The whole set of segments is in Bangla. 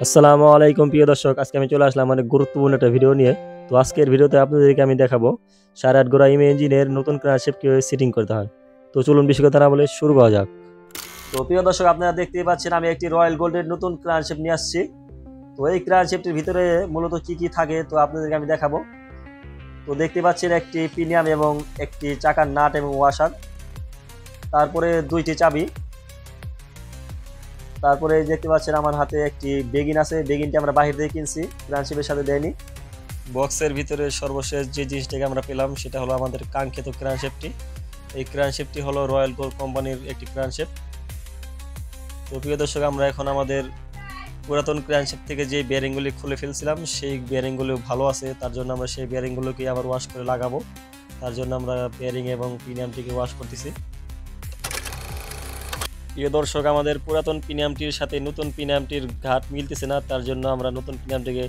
আসসালামু আলাইকুম প্রিয় দর্শক, আজকে আমি চলে আসলাম অনেক গুরুত্বপূর্ণ একটা ভিডিও নিয়ে। তো আজকের ভিডিওতে আপনাদেরকে আমি দেখাবো 8.5 গোড়া ইঞ্জিনের নতুন ক্র্যাঙ্কশ্যাফট কিভাবে সেটিং করতে হয়। তো চলুন বেশি কথা না বলে শুরু করা যাক। তো প্রিয় দর্শক, আপনারা দেখতেই পাচ্ছেন আমি একটি রয়্যাল গোল্ডের নতুন ক্র্যাঙ্কশ্যাফট নিয়ে আসছি। তো এই ক্র্যাঙ্কশ্যাফটের ভিতরে মূলত কি কি থাকে তো আপনাদেরকে আমি দেখাবো। তো দেখতে পাচ্ছেন একটি পিনিয়াম এবং একটি চাকার নাট এবং ওয়াশার, তারপরে দুইটি চাবি, তারপরে দেখতে পাচ্ছেন আমার হাতে একটি বেগিন আছে। বেগিনটি আমরা বাহির থেকে কিনছি, ক্র্যাঙ্কশ্যাফটের সাথে দেয়নি। বক্সের ভিতরে সর্বশেষ যে জিনিসটাকে আমরা পেলাম সেটা হলো আমাদের কাঙ্ক্ষিত ক্র্যাঙ্কশ্যাফটটি। এই ক্র্যাঙ্কশ্যাফটটি হলো রয়্যাল গোল্ড কোম্পানির একটি ক্র্যাঙ্কশ্যাফট। তো প্রিয় দর্শক, আমরা এখন আমাদের পুরাতন ক্র্যাঙ্কশ্যাফট থেকে যে বেয়ারিংগুলি খুলে ফেলছিলাম সেই বেয়ারিংগুলো ভালো আছে, তার জন্য আমরা সেই বেয়ারিংগুলোকে আবার ওয়াশ করে লাগাবো। তার জন্য আমরা বেয়ারিং এবং পিনিয়ামটিকে ওয়াশ করতেছি। প্রিয় দর্শক, আমাদের পুরাতন পিনিয়ামটির সাথে নতুন পিনিয়ামটির ঘাট মিলতেছে না, তার জন্য আমরা নতুন পিনিয়ামটিকে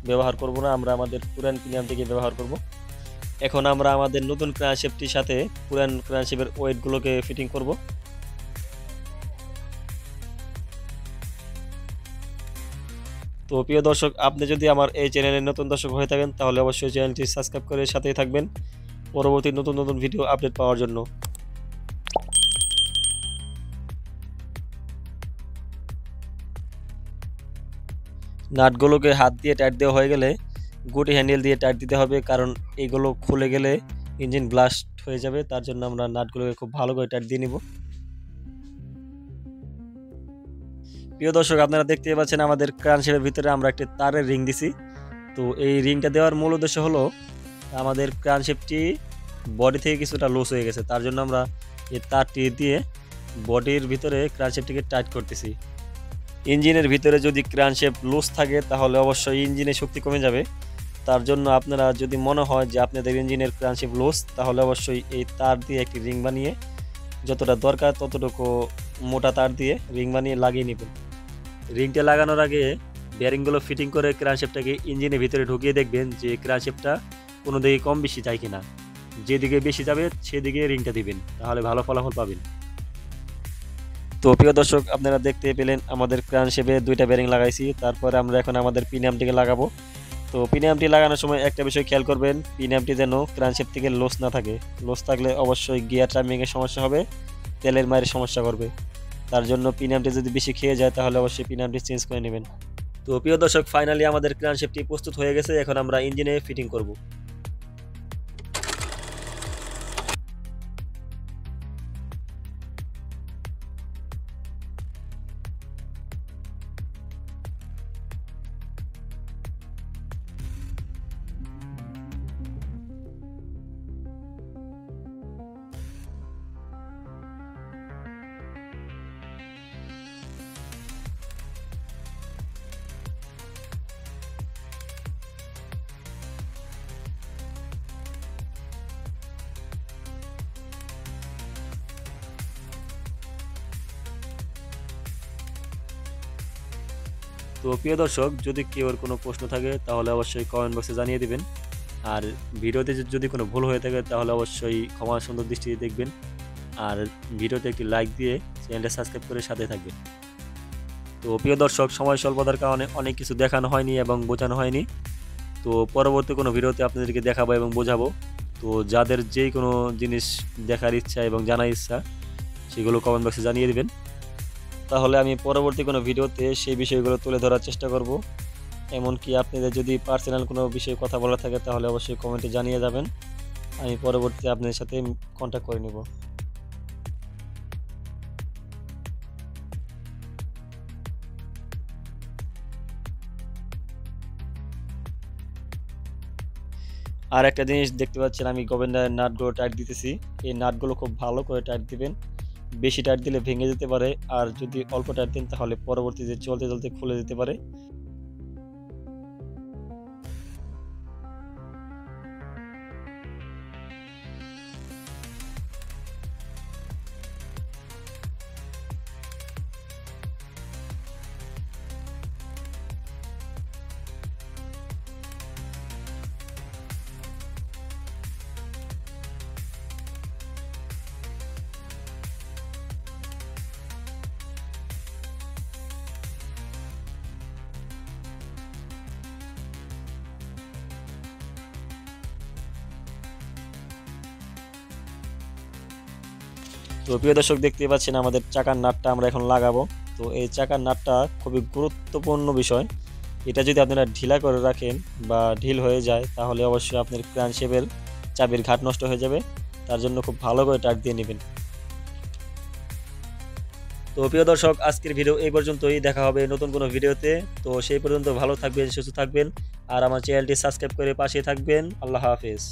ব্যবহার করব না, আমরা আমাদের পুরান পিনিয়ামটিকে ব্যবহার করব। এখন আমরা আমাদের নতুন ক্র্যাঙ্কশ্যাফটটির সাথে পুরান ক্র্যাঙ্কশ্যাফটের ওয়েটগুলোকে ফিটিং করব। তো প্রিয় দর্শক, আপনি যদি আমার এই চ্যানেলের নতুন দর্শক হয়ে থাকেন তাহলে অবশ্যই চ্যানেলটি সাবস্ক্রাইব করে সাথেই থাকবেন পরবর্তী নতুন নতুন ভিডিও আপডেট পাওয়ার জন্য। নাটগুলোকে হাত দিয়ে টাইট দেওয়া হয়ে গেলে গুটি হ্যান্ডেল দিয়ে টাইট দিতে হবে, কারণ এগুলো খুলে গেলে ইঞ্জিন ব্লাস্ট হয়ে যাবে। তার জন্য আমরা নাটগুলোকে খুব ভালো করে টাইট দিয়ে নিব। প্রিয় দর্শক, আপনারা দেখতে পাচ্ছেন আমাদের ক্র্যাঙ্কশ্যাফটের ভিতরে আমরা একটি তারের রিং দিছি। তো এই রিংটা দেওয়ার মূল উদ্দেশ্য হলো আমাদের ক্র্যাঙ্কশ্যাফটটি বডি থেকে কিছুটা লুজ হয়ে গেছে, তার জন্য আমরা এই তারটি দিয়ে বডির ভিতরে ক্র্যাঙ্কশ্যাফটটিকে টাইট করতেছি। ইঞ্জিনের ভিতরে যদি ক্র্যাঙ্কশ্যাফট লুজ থাকে তাহলে অবশ্যই ইঞ্জিনের শক্তি কমে যাবে। তার জন্য আপনারা যদি মনে হয় যে আপনাদের ইঞ্জিনের ক্র্যাঙ্কশ্যাফট লুজ, তাহলে অবশ্যই এই তার দিয়ে একটি রিং বানিয়ে যতটা দরকার ততটুকু মোটা তার দিয়ে রিং বানিয়ে লাগিয়ে নেবেন। রিংটা লাগানোর আগে বেয়ারিংগুলো ফিটিং করে ক্র্যাঙ্কশ্যাফটটাকে ইঞ্জিনের ভিতরে ঢুকিয়ে দেখবেন যে ক্র্যাঙ্কশ্যাফটটা কোনো দিকে কম বেশি যায় কিনা। যেদিকে বেশি যাবে সেদিকে রিংটা দিবেন, তাহলে ভালো ফলাফল পাবেন। তো প্রিয় দর্শক, আপনারা দেখতে পেলেন আমাদের ক্র্যাঙ্কশ্যাফটে দুইটা বেয়ারিং লাগাইছি। তারপরে আমরা এখন আমাদের পিনিয়ামটিকে লাগাবো। তো পিনিয়ামটি লাগানোর সময় একটা বিষয় খেয়াল করবেন, পিনিয়ামটি যেন ক্র্যাঙ্কশ্যাফট থেকে লুজ না থাকে। লুজ থাকলে অবশ্যই গিয়ার টাইমিংয়ের সমস্যা হবে, তেলের মায়ের সমস্যা করবে। তার জন্য পিনিয়ামটি যদি বেশি খেয়ে যায় তাহলে অবশ্যই পিনিয়ামটি চেঞ্জ করে নেবেন। তো প্রিয় দর্শক, ফাইনালি আমাদের ক্র্যাঙ্কশ্যাফটটি প্রস্তুত হয়ে গেছে। এখন আমরা ইঞ্জিনে ফিটিং করব। তো প্রিয় দর্শক, যদি কেউর কোনো প্রশ্ন থাকে তাহলে অবশ্যই কমেন্ট বক্সে জানিয়ে দিবেন। আর ভিডিওতে যদি কোনো ভুল হয়ে থাকে তাহলে অবশ্যই ক্ষমা সুন্দর দৃষ্টিতে দেখবেন। আর ভিডিওতে একটি লাইক দিয়ে চ্যানেলটা সাবস্ক্রাইব করে সাথে থাকবেন। তো প্রিয় দর্শক, সময় স্বল্পতার কারণে অনেক কিছু দেখানো হয়নি এবং বোঝানো হয়নি। তো পরবর্তী কোনো ভিডিওতে আপনাদেরকে দেখাবো এবং বোঝাবো। তো যাদের যেই কোনো জিনিস দেখার ইচ্ছা এবং জানার ইচ্ছা সেগুলো কমেন্ট বক্সে জানিয়ে দিবেন, তাহলে আমি পরবর্তী কোনো ভিডিওতে সেই বিষয়গুলো তুলে ধরার চেষ্টা করব। এমনকি আপনাদের যদি পার্সোনাল কোনো বিষয়ে কথা বলা থাকে তাহলে অবশ্যই কমেন্টে জানিয়ে যাবেন, আমি পরবর্তীতে আপনাদের সাথে কন্ট্যাক্ট করে নেব। আর একটা জিনিস দেখতে পাচ্ছেন, আমি গোবেন্দার নাটগুলো টাইট দিতেছি। এই নাটগুলো খুব ভালো করে টাইট দিবেন, বেশি টাইট দিলে ভেঙে যেতে পারে, আর যদি অল্প টাইট দেন তাহলে পরবর্তীতে চলতে চলতে খুলে যেতে পারে। তো প্রিয় দর্শক দেখতে পাচ্ছেন আমাদের চাকার নাটটা আমরা এখন লাগাবো। তো এই চাকার নাটটা খুবই গুরুত্বপূর্ণ বিষয়। এটা যদি আপনারা ঢিলা করে রাখেন বা ঢিল হয়ে যায় তাহলে অবশ্যই আপনার ক্রানশেপের চাবির ঘাট নষ্ট হয়ে যাবে। তার জন্য খুব ভালো করে টাক দিয়ে নেবেন। তো প্রিয় দর্শক আজকের ভিডিও এই পর্যন্তই, দেখা হবে নতুন কোনো ভিডিওতে। তো সেই পর্যন্ত ভালো থাকবেন, সুস্থ থাকবেন আর আমার চ্যানেলটি সাবস্ক্রাইব করে পাশে থাকবেন। আল্লাহ হাফেজ।